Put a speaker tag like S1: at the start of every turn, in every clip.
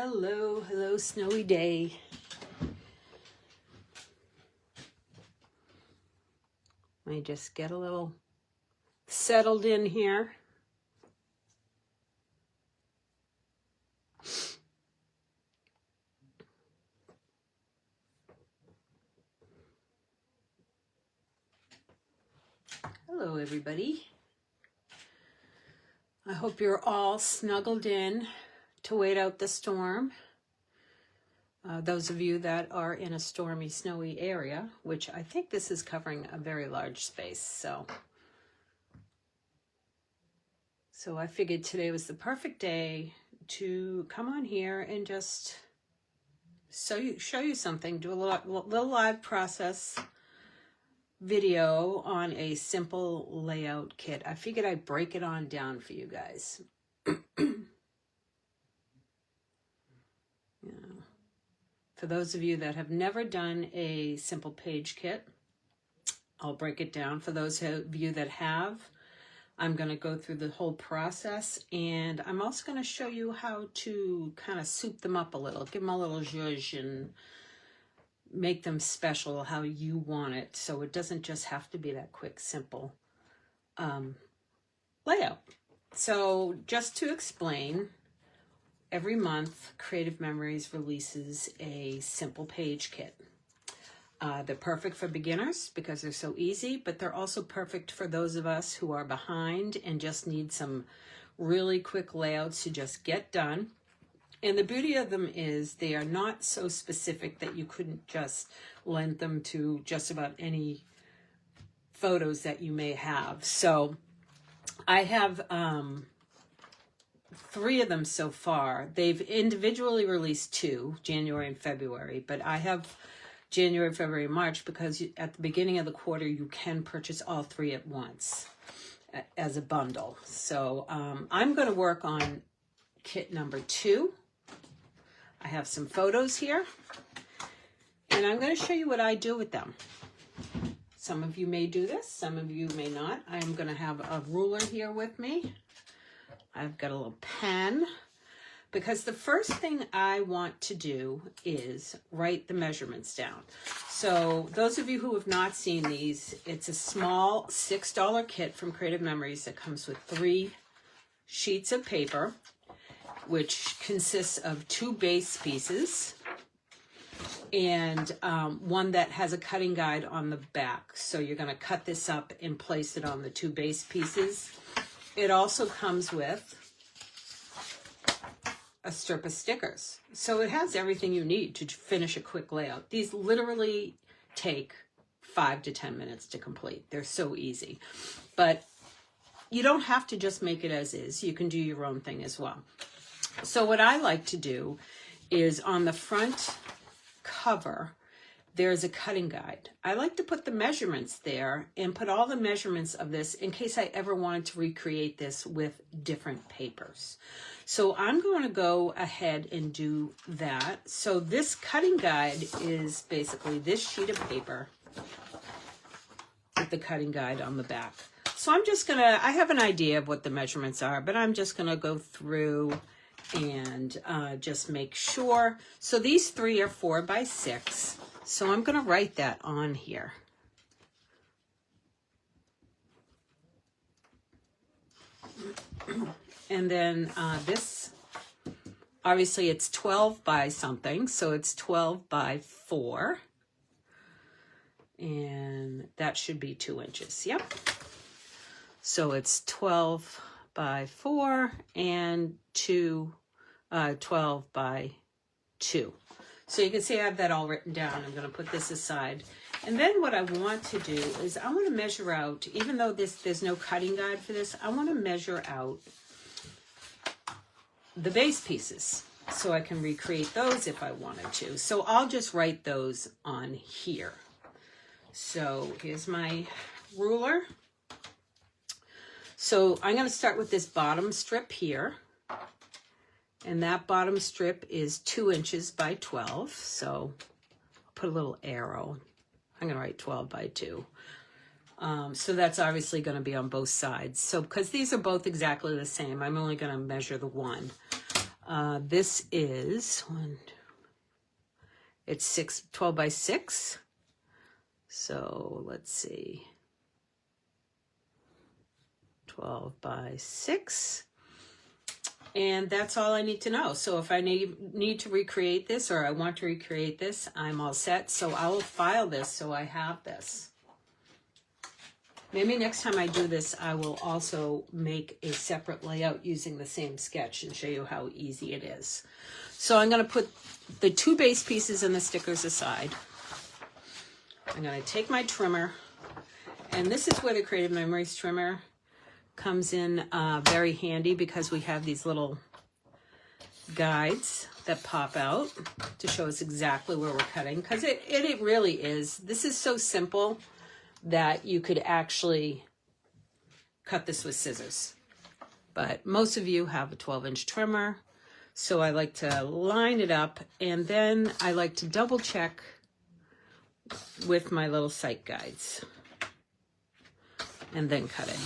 S1: Hello, hello, snowy day. Let me just get a little settled in here. Hello, everybody. I hope you're all snuggled in to wait out the storm. Those of you that are in a stormy, snowy area, which I think this is covering a very large space. So I figured today was the perfect day to come on here and just show you something, do a little live process video on a simple layout kit. I figured I'd break it on down for you guys. For those of you that have never done a simple page kit, I'll break it down. For those of you that have, I'm going to go through the whole process, and I'm also going to show you how to kind of soup them up a little, give them a little zhuzh and make them special how you want it, so it doesn't just have to be that quick, simple layout. So just to explain, every month, Creative Memories releases a simple page kit. They're perfect for beginners because they're so easy, but they're also perfect for those of us who are behind and just need some really quick layouts to just get done. And the beauty of them is they are not so specific that you couldn't just lend them to just about any photos that you may have. So I have 3 of them so far. They've individually released 2, January and February, but I have January, February, March, because at the beginning of the quarter, you can purchase all 3 at once as a bundle. So I'm going to work on kit number 2. I have some photos here, and I'm going to show you what I do with them. Some of you may do this, some of you may not. I'm going to have a ruler here with me. I've got a little pen, because the first thing I want to do is write the measurements down. So those of you who have not seen these, it's a small $6 kit from Creative Memories that comes with 3 sheets of paper, which consists of 2 base pieces and one that has a cutting guide on the back. So you're going to cut this up and place it on the 2 base pieces. It also comes with a strip of stickers. So it has everything you need to finish a quick layout. These literally take 5 to 10 minutes to complete. They're so easy. But you don't have to just make it as is. You can do your own thing as well. So what I like to do is on the front cover, there's a cutting guide. I like to put the measurements there and put all the measurements of this in case I ever wanted to recreate this with different papers. So I'm going to go ahead and do that. So this cutting guide is basically this sheet of paper with the cutting guide on the back. So I'm just gonna, I have an idea of what the measurements are, but I'm just gonna go through and just make sure. So these 3 are 4 by 6. So I'm going to write that on here. And then this, obviously it's 12 by something, so it's 12 by 4. And that should be 2 inches, yep. So it's 12 by 4 and 12 by 2. So you can see I have that all written down. I'm going to put this aside. And then what I want to do is I want to measure out, even though there's no cutting guide for this, I want to measure out the base pieces so I can recreate those if I wanted to. So I'll just write those on here. So here's my ruler. So I'm going to start with this bottom strip here. And that bottom strip is 2 inches by 12. So I'll put a little arrow. I'm going to write 12 by 2. So that's obviously going to be on both sides. So because these are both exactly the same, I'm only going to measure the one. This is it's 12 by 6. So let's see, 12 by 6. And that's all I need to know. So if I need to recreate this, or I want to recreate this, I'm all set. So I will file this so I have this. Maybe next time I do this, I will also make a separate layout using the same sketch and show you how easy it is. So I'm going to put the 2 base pieces and the stickers aside. I'm going to take my trimmer, and this is where the Creative Memories trimmer comes in very handy, because we have these little guides that pop out to show us exactly where we're cutting, because it really is. This is so simple that you could actually cut this with scissors. But most of you have a 12-inch trimmer, so I like to line it up, and then I like to double check with my little sight guides and then cut it.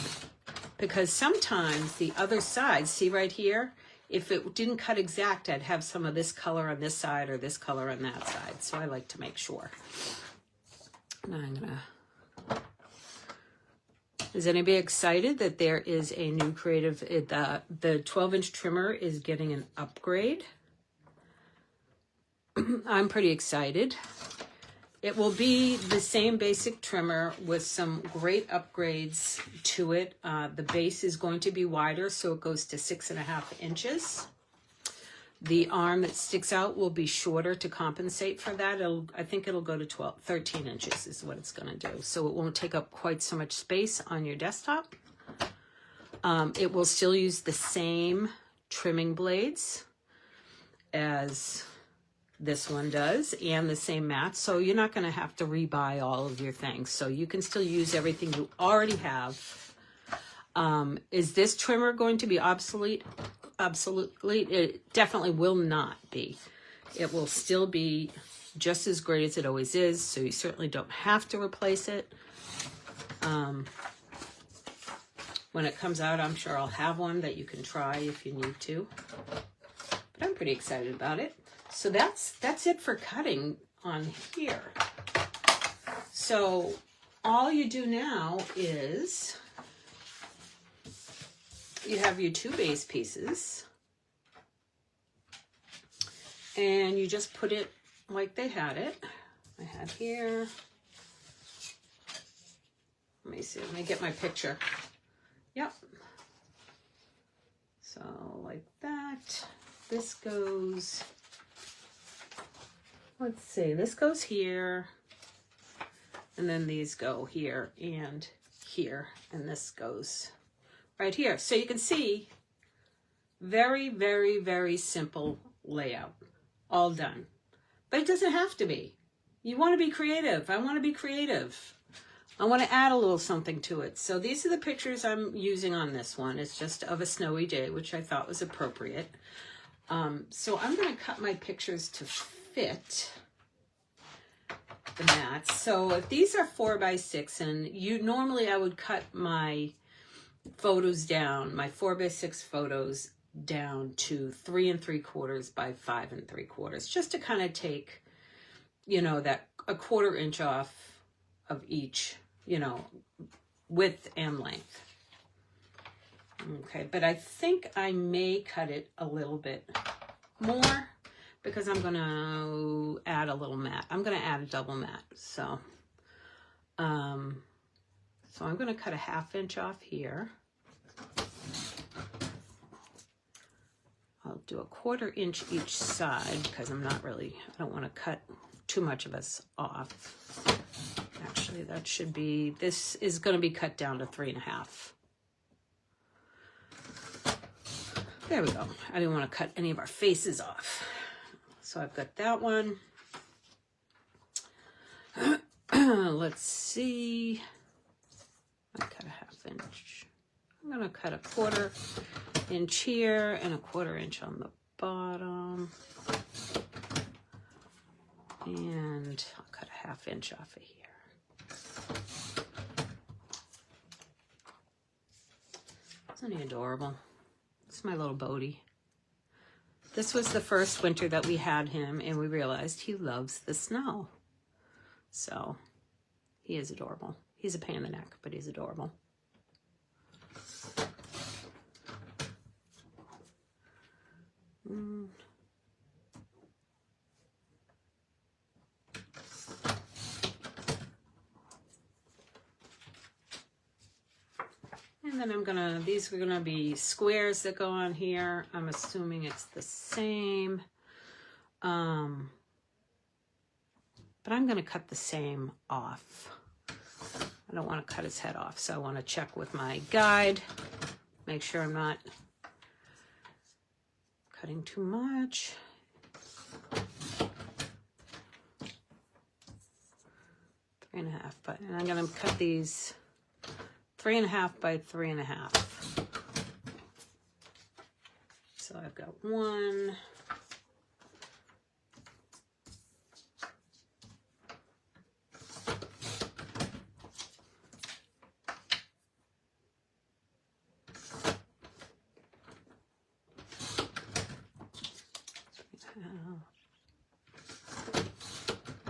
S1: Because sometimes the other side, see right here, if it didn't cut exact, I'd have some of this color on this side or this color on that side. So I like to make sure. Now I'm gonna... Is anybody excited that there is a new creative, the 12-inch trimmer is getting an upgrade? I'm pretty excited. It will be the same basic trimmer with some great upgrades to it. The base is going to be wider, so it goes to 6.5 inches. The arm that sticks out will be shorter to compensate for that. I think it'll go to 13 inches is what it's going to do. So it won't take up quite so much space on your desktop. It will still use the same trimming blades as this one does, and the same mats, so you're not going to have to rebuy all of your things. So you can still use everything you already have. Is this trimmer going to be obsolete? Absolutely. It definitely will not be. It will still be just as great as it always is, so you certainly don't have to replace it. When it comes out, I'm sure I'll have one that you can try if you need to. But I'm pretty excited about it. So that's it for cutting on here. So all you do now is you have your 2 base pieces, and you just put it like they had it. I had here. Let me see. Let me get my picture. Yep. So like that. This goes... Let's see, this goes here, and then these go here, and this goes right here. So you can see, very, very, very simple layout, all done. But it doesn't have to be. You want to be creative. I want to be creative. I want to add a little something to it. So these are the pictures I'm using on this one. It's just of a snowy day, which I thought was appropriate. So I'm going to cut my pictures to fit the mats. So if these are 4 by 6, and normally I would cut my photos down, my 4 by 6 photos down to 3 3/4 by 5 3/4, just to kind of take, that a 1/4 inch off of each, width and length. Okay, but I think I may cut it a little bit more, because I'm going to add a little mat. I'm going to add a double mat. So I'm going to cut a 1/2 inch off here. I'll do a 1/4 inch each side, because I don't want to cut too much of us off. Actually, that should be, this is going to be cut down to 3.5. There we go. I didn't want to cut any of our faces off. So I've got that one. Let's see. I cut a 1/2 inch. I'm going to cut a 1/4 inch here and a 1/4 inch on the bottom. And I'll cut a 1/2 inch off of here. Isn't he adorable? It's my little Bodie. This was the first winter that we had him, and we realized he loves the snow. So he is adorable. He's a pain in the neck, but he's adorable. And then these are gonna be squares that go on here. I'm assuming it's the same. But I'm gonna cut the same off. I don't want to cut his head off, so I want to check with my guide, make sure I'm not cutting too much. Three and a half, and I'm gonna cut these 3.5 by 3.5. So I've got one.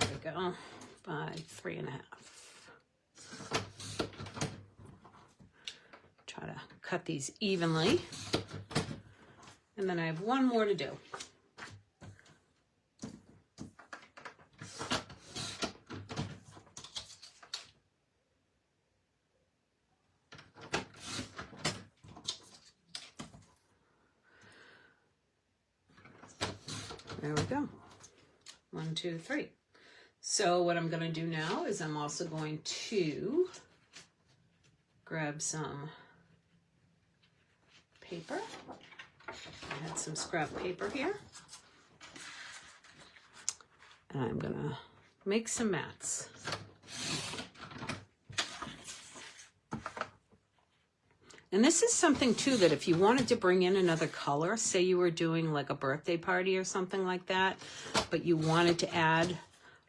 S1: There we go, by 3.5. Try to cut these evenly. And then I have one more to do. There we go. 1, 2, 3. So what I'm going to do now is I'm also going to grab some paper. I had some scrap paper here. And I'm going to make some mats. And this is something too that if you wanted to bring in another color, say you were doing like a birthday party or something like that, but you wanted to add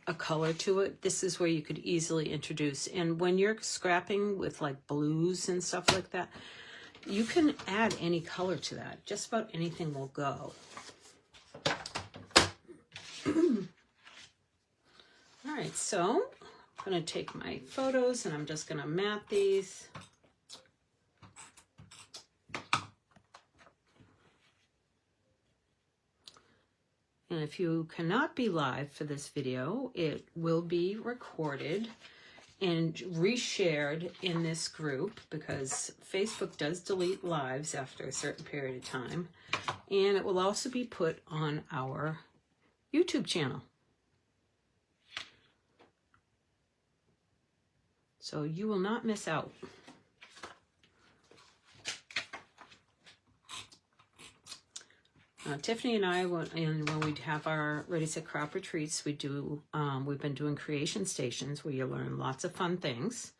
S1: a color to it, this is where you could easily introduce. And when you're scrapping with like blues and stuff like that, you can add any color to that. Just about anything will go. All right, so I'm going to take my photos and I'm just going to mat these. And if you cannot be live for this video, it will be recorded and reshared in this group because Facebook does delete lives after a certain period of time. And it will also be put on our YouTube channel. So you will not miss out. Tiffany and I, when we have our Ready Set Crop retreats, we've been doing creation stations where you learn lots of fun things.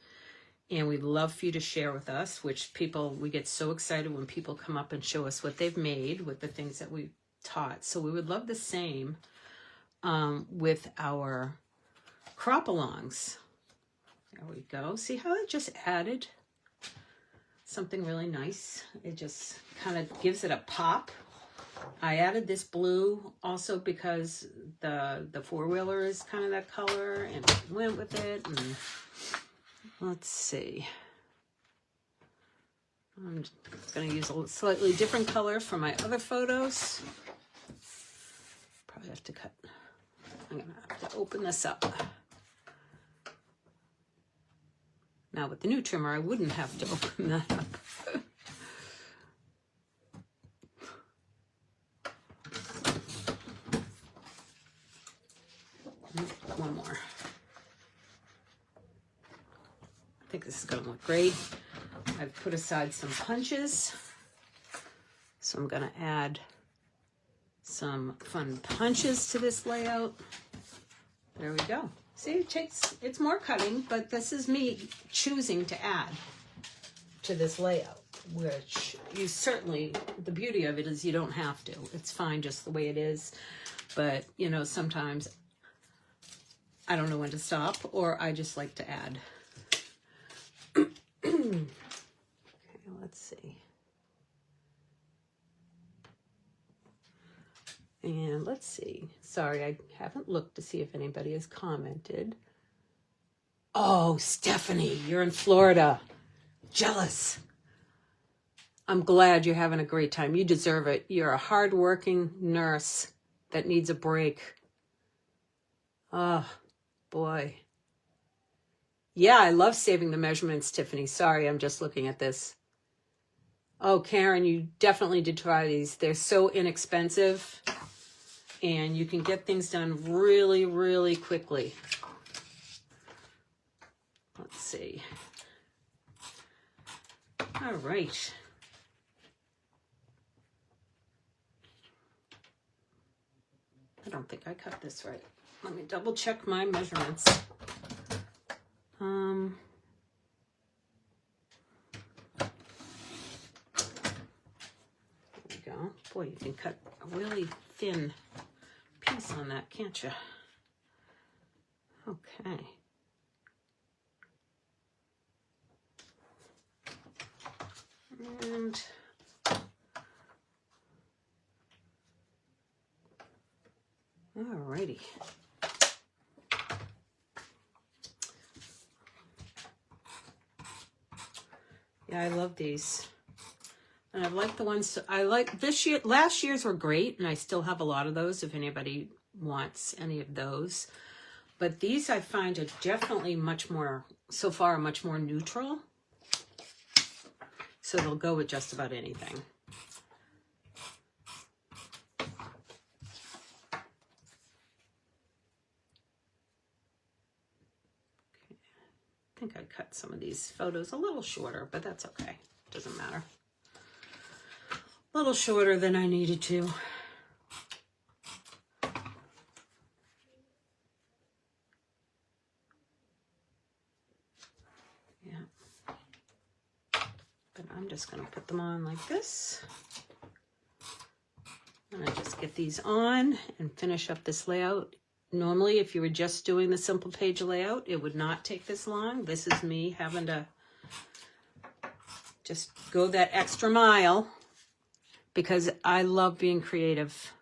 S1: And we'd love for you to share with us, we get so excited when people come up and show us what they've made with the things that we taught. So we would love the same with our crop-alongs. There we go. See how it just added something really nice? It just kind of gives it a pop. I added this blue also because the four-wheeler is kind of that color and went with it. And let's see. I'm going to use a slightly different color for my other photos. Probably have to cut. I'm going to have to open this up. Now with the new trimmer, I wouldn't have to open that up. One more. I think this is going to look great. I've put aside some punches. So I'm going to add some fun punches to this layout. There we go. See, it's more cutting, but this is me choosing to add to this layout, which you certainly, the beauty of it is you don't have to. It's fine just the way it is. But, you know, sometimes I don't know when to stop, or I just like to add. Okay, let's see. And let's see. Sorry, I haven't looked to see if anybody has commented. Oh, Stephanie, you're in Florida. Jealous. I'm glad you're having a great time. You deserve it. You're a hardworking nurse that needs a break. Oh, boy. Yeah, I love saving the measurements, Tiffany. Sorry, I'm just looking at this. Oh, Karen, you definitely did try these. They're so inexpensive, and you can get things done really, really quickly. Let's see. All right. I don't think I cut this right. Let me double check my measurements. There we go. Boy, you can cut a really thin piece on that, can't you? Okay. And alrighty. Yeah, I love these. And I like the ones I like this year. Last year's were great, and I still have a lot of those if anybody wants any of those. But these I find are definitely much more, so far, much more neutral. So they'll go with just about anything. I think I cut some of these photos a little shorter, but that's okay. Doesn't matter. A little shorter than I needed to. Yeah. But I'm just going to put them on like this. And I just get these on and finish up this layout. Normally, if you were just doing the simple page layout, it would not take this long. This is me having to just go that extra mile because I love being creative.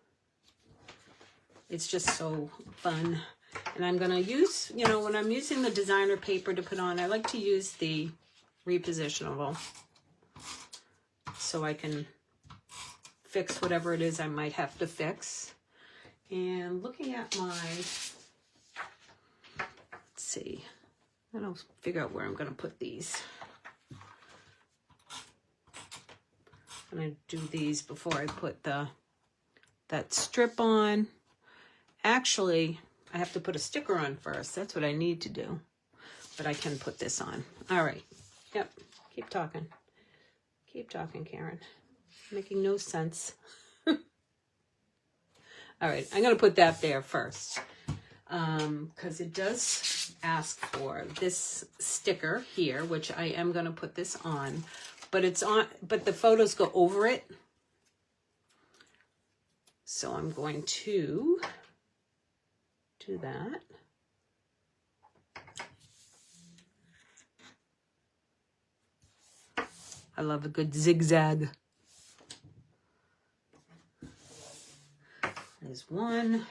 S1: It's just so fun. And I'm going to use, you know, when I'm using the designer paper to put on, I like to use the repositionable so I can fix whatever it is I might have to fix. And looking at my, let's see, I don't figure out where I'm going to put these. I'm going to do these before I put that strip on. Actually, I have to put a sticker on first. That's what I need to do. But I can put this on. All right. Yep. Keep talking. Keep talking, Karen. Making no sense. All right, I'm going to put that there first because it does ask for this sticker here, which I am going to put this on, but it's on, but the photos go over it. So I'm going to do that. I love a good zigzag. There's one.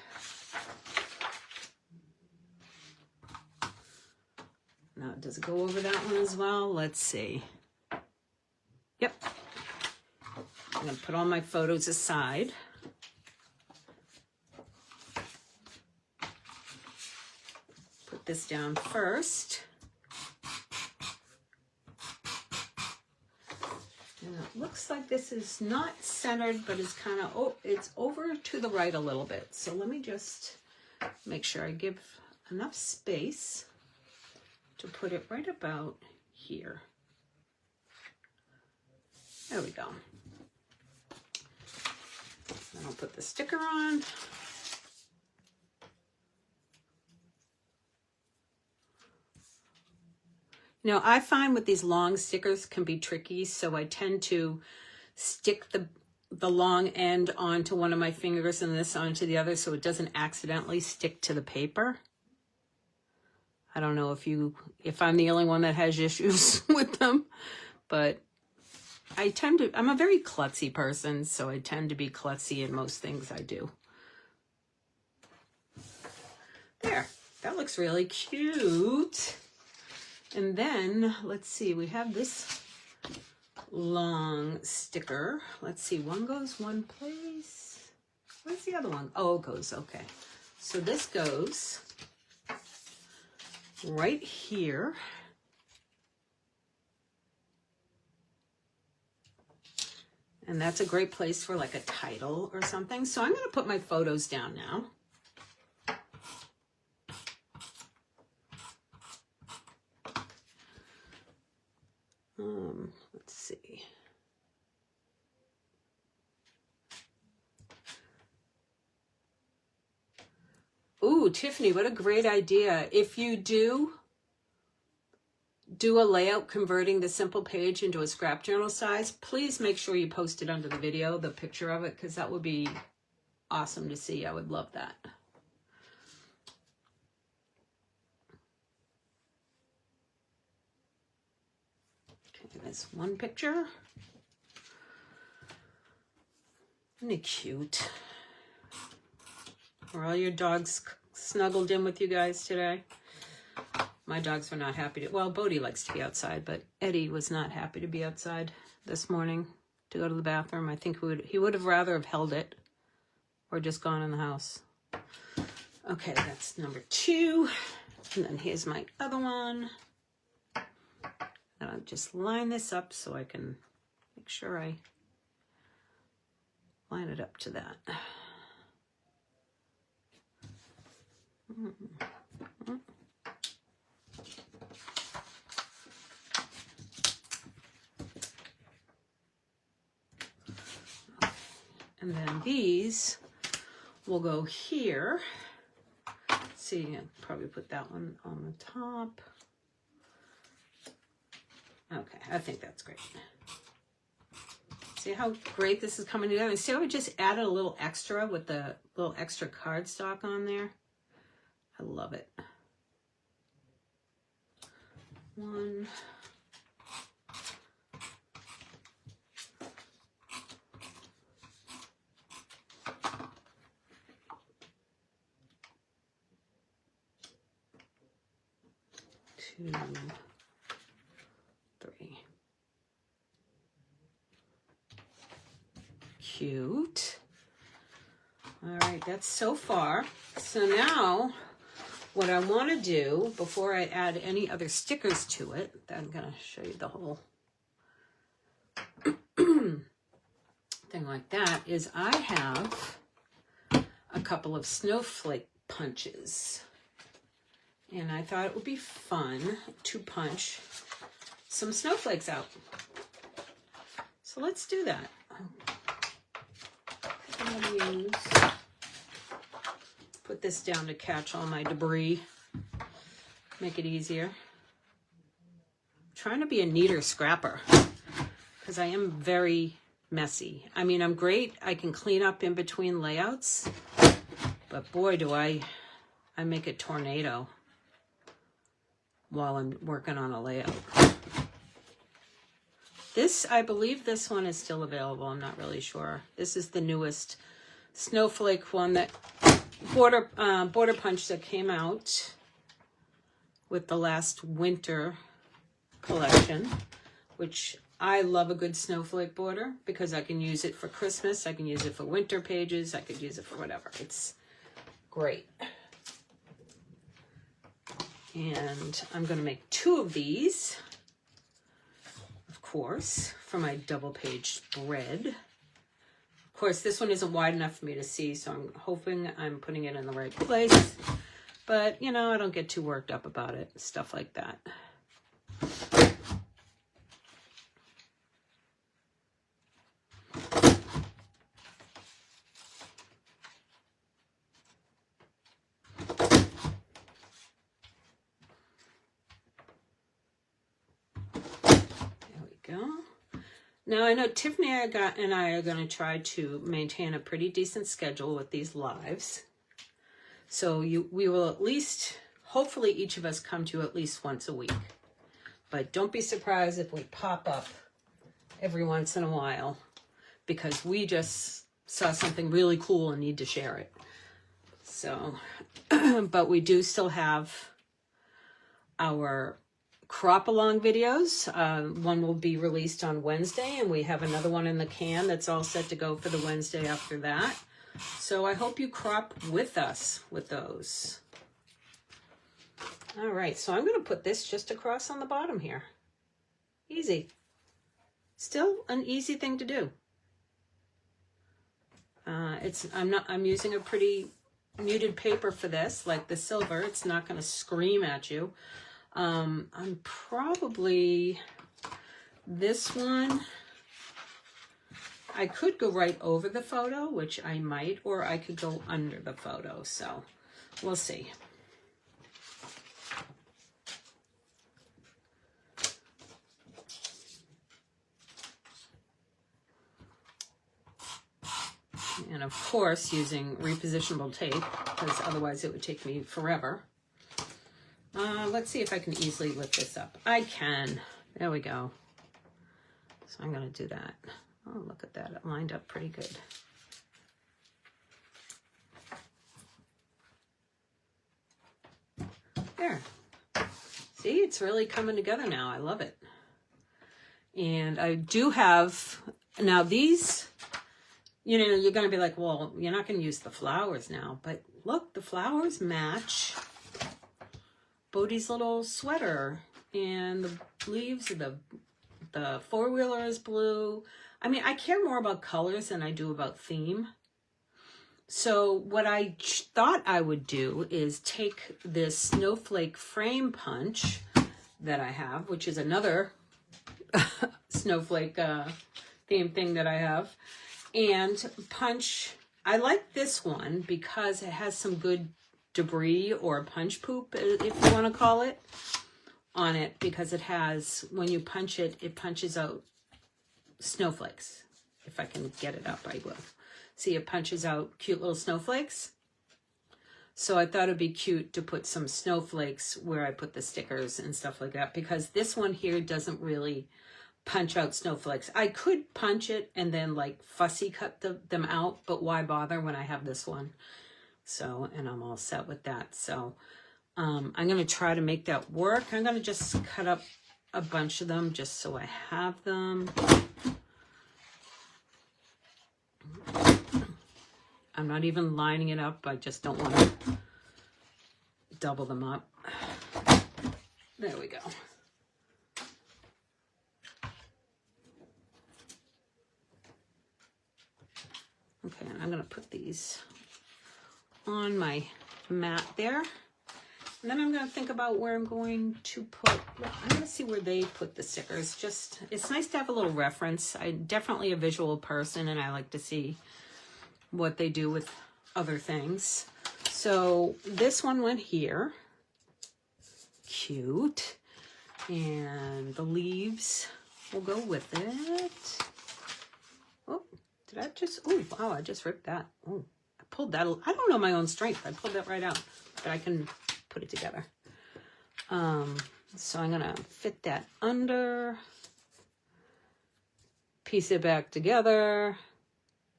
S1: Now, does it go over that one as well? Let's see. Yep. I'm going to put all my photos aside. Put this down first. And it looks like this is not centered, but it's kind of, oh, it's over to the right a little bit. So let me just make sure I give enough space to put it right about here. There we go. Then I'll put the sticker on. You know, I find with these long stickers can be tricky, so I tend to stick the long end onto one of my fingers and this onto the other so it doesn't accidentally stick to the paper. I don't know if I'm the only one that has issues with them, but I'm a very klutzy person, so I tend to be klutzy in most things I do. looks really cute. And then, let's see, we have this long sticker. Let's see, one goes one place. Where's the other one? Oh, it goes, okay. So this goes right here. And that's a great place for like a title or something. So I'm going to put my photos down now. Let's see. Ooh, Tiffany, what a great idea. If you do a layout converting the simple page into a scrap journal size, please make sure you post it under the video, the picture of it, because that would be awesome to see. I would love that. Okay, there's one picture. Isn't it cute? Are all your dogs snuggled in with you guys today? My dogs were not happy to, well, Bodhi likes to be outside, but Eddie was not happy to be outside this morning to go to the bathroom. I think he would have rather have held it or just gone in the house. Okay, that's number 2. And then here's my other one. And I'll just line this up so I can make sure I line it up to that. And then these will go here. Let's see, I'll probably put that one on the top. Okay, I think that's great. See how great this is coming together? See how I just added a little extra with the little extra cardstock on there? I love it. 1. 2, 3. Cute. All right, that's so far. So now what I want to do before I add any other stickers to it, I'm going to show you the whole thing like that, is I have a couple of snowflake punches. And I thought it would be fun to punch some snowflakes out. So let's do that. I'm going to put this down to catch all my debris. Make it easier. I'm trying to be a neater scrapper because I am very messy. I mean, I'm great. I can clean up in between layouts. But boy, do I make a tornado while I'm working on a layout. This, I believe this one is still available. I'm not really sure. This is the newest snowflake one, that border punch that came out with the last winter collection, which I love a good snowflake border because I can use it for Christmas. I can use it for winter pages. I could use it for whatever. It's great. And I'm going to make 2 of these, of course, for my double page spread. Of course, this one isn't wide enough for me to see, so I'm hoping I'm putting it in the right place. But, you know, I don't get too worked up about it, stuff like that. Now, I know Tiffany and I are going to try to maintain a pretty decent schedule with these lives. So we will at least, hopefully each of us come to you at least once a week. But don't be surprised if we pop up every once in a while because we just saw something really cool and need to share it. So, but we do still have our crop along videos. One will be released on Wednesday, and we have another one in the can that's all set to go for the Wednesday after that. So I hope you crop with us with those. All right, so I'm going to put this just across on the bottom here. Easy. Still an easy thing to do. I'm using a pretty muted paper for this, like the silver. It's not going to scream at you. I'm probably, this one, I could go right over the photo, which I might, or I could go under the photo. So we'll see. And of course, using repositionable tape, because otherwise it would take me forever. Let's see if I can easily lift this up. I can. There we go. So I'm going to do that. Oh, look at that. It lined up pretty good. There. See, it's really coming together now. I love it. And I do have, now these, you know, you're going to be like, well, you're not going to use the flowers now. But look, the flowers match Bodhi's little sweater. And the leaves of the four-wheeler is blue. I mean, I care more about colors than I do about theme. So what I thought I would do is take this snowflake frame punch that I have, which is another snowflake theme thing that I have, and punch. I like this one because it has some good debris or punch poop, if you want to call it, on it, because it has, when you punch it, it punches out snowflakes. If I can get it up, I will. See, it punches out cute little snowflakes. So I thought it'd be cute to put some snowflakes where I put the stickers and stuff like that, because this one here doesn't really punch out snowflakes. I could punch it and then like fussy cut them out, but why bother when I have this one? So, and I'm all set with that. So I'm going to try to make that work. I'm going to just cut up a bunch of them just so I have them. I'm not even lining it up. I just don't want to double them up. There we go. Okay, and I'm going to put these on my mat there. And then I'm going to think about where I'm going to put, I'm going to see where they put the stickers. Just, it's nice to have a little reference. I'm definitely a visual person, and I like to see what they do with other things. So this one went here. Cute. And the leaves will go with it. Oh, did I just, oh, wow, I just ripped that. Oh, I pulled that. I don't know my own strength. I pulled that right out, but I can put it together. So I'm going to fit that under, piece it back together.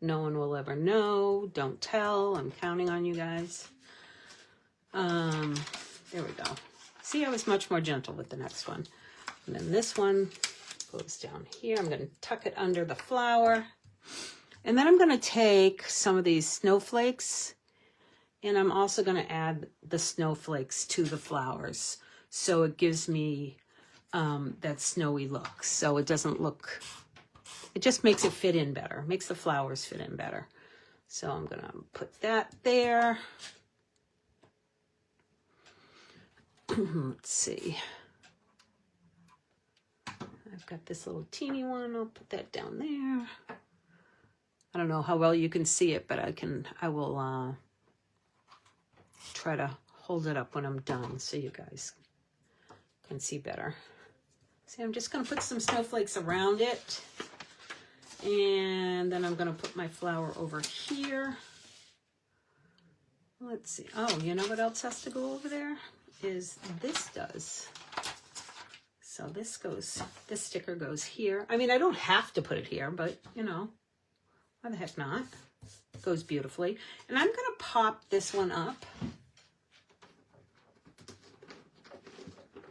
S1: No one will ever know. Don't tell. I'm counting on you guys. There we go. See, I was much more gentle with the next one. And then this one goes down here. I'm going to tuck it under the flower. And then I'm going to take some of these snowflakes, and I'm also going to add the snowflakes to the flowers. So it gives me that snowy look. So it doesn't look, it just makes it fit in better. Makes the flowers fit in better. So I'm going to put that there. Let's see. I've got this little teeny one. I'll put that down there. I don't know how well you can see it, but I will try to hold it up when I'm done so you guys can see better. See, I'm just going to put some snowflakes around it. And then I'm going to put my flower over here. Let's see. Oh, you know what else has to go over there? Is this does. So this sticker goes here. I mean, I don't have to put it here, but you know, why the heck not? Goes beautifully. And I'm going to pop this one up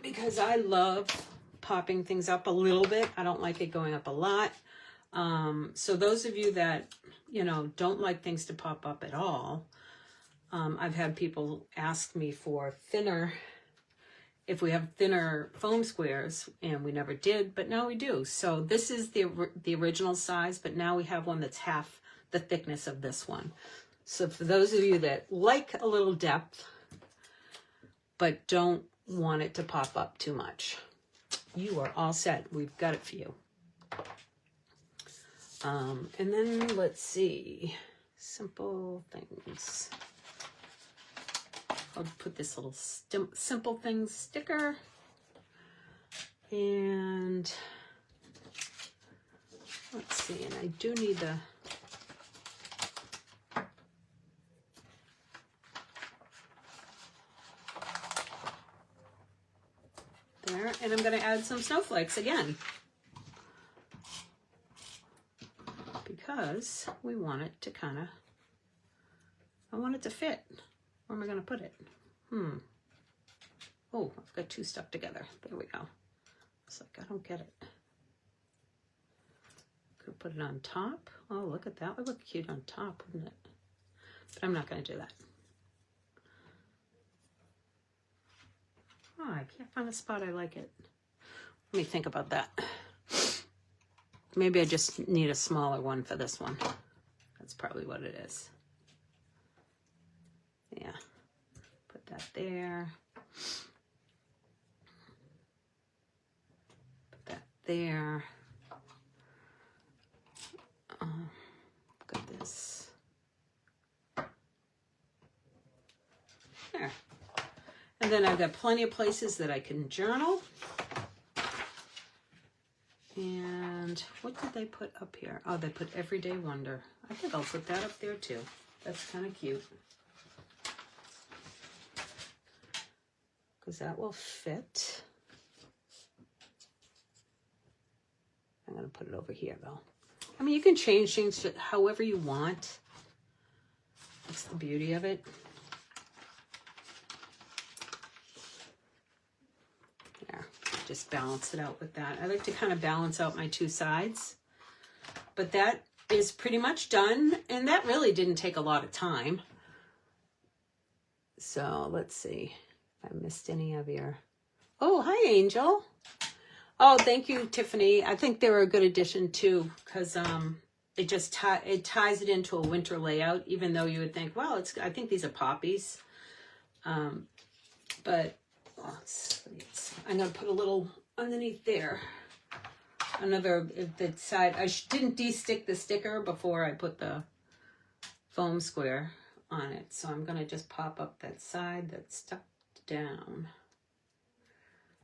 S1: because I love popping things up a little bit. I don't like it going up a lot. So those of you that, you know, don't like things to pop up at all, I've had people ask me for thinner, if we have thinner foam squares, and we never did, but now we do. So this is the original size, but now we have one that's half the thickness of this one. So for those of you that like a little depth, but don't want it to pop up too much, you are all set. We've got it for you. And then let's see, simple things. I'll put this little simple things sticker, and let's see, and I do need the there, and I'm going to add some snowflakes again because we want it to kind of, I want it to fit. Where am I going to put it? Oh, I've got two stuck together. There we go. It's like, I don't get it. Could put it on top. Oh, look at that. Would look cute on top, wouldn't it? But I'm not going to do that. Oh, I can't find a spot I like it. Let me think about that. Maybe I just need a smaller one for this one. That's probably what it is. Yeah, put that there. Put that there. Got this. There. And then I've got plenty of places that I can journal. And what did they put up here? Oh, they put Everyday Wonder. I think I'll put that up there too. That's kind of cute. Because that will fit. I'm going to put it over here though. I mean, you can change things however you want. That's the beauty of it. There, just balance it out with that. I like to kind of balance out my two sides. But that is pretty much done. And that really didn't take a lot of time. So let's see. I missed any of your... Oh, hi, Angel. Oh, thank you, Tiffany. I think they were a good addition, too, because it just it ties it into a winter layout, even though you would think, well, I think these are poppies. But I'm going to put a little underneath there. Another, the side. I didn't de-stick the sticker before I put the foam square on it, so I'm going to just pop up that side that's stuck down.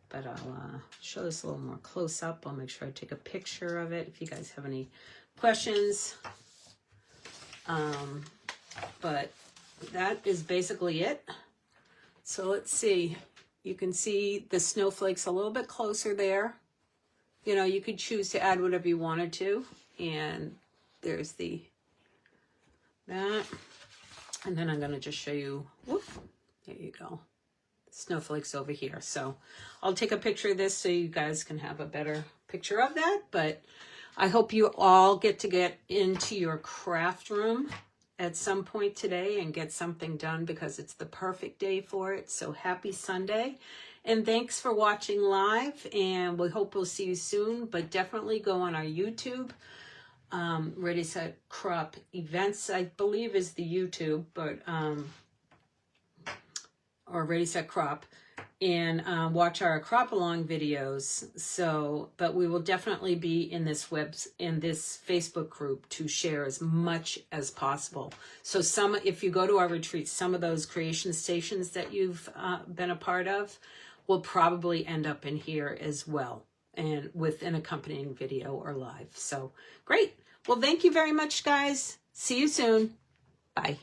S1: But I'll show this a little more close up. I'll make sure I take a picture of it if you guys have any questions. But that is basically it. So let's see. You can see the snowflakes a little bit closer there. You know, you could choose to add whatever you wanted to. And there's that. And then I'm going to just show you, whoop, there you go. Snowflakes over here. So I'll take a picture of this so you guys can have a better picture of that. But I hope you all get into your craft room at some point today and get something done because it's the perfect day for it. So happy Sunday. And thanks for watching live. And we hope we'll see you soon. But definitely go on our YouTube. Ready, Set, Crop Events, I believe, is the YouTube, but or Ready, Set, Crop, and watch our crop along videos. So, but we will definitely be in this Facebook group to share as much as possible. So if you go to our retreat, some of those creation stations that you've been a part of will probably end up in here as well, and with an accompanying video or live. So great. Well, thank you very much, guys. See you soon. Bye.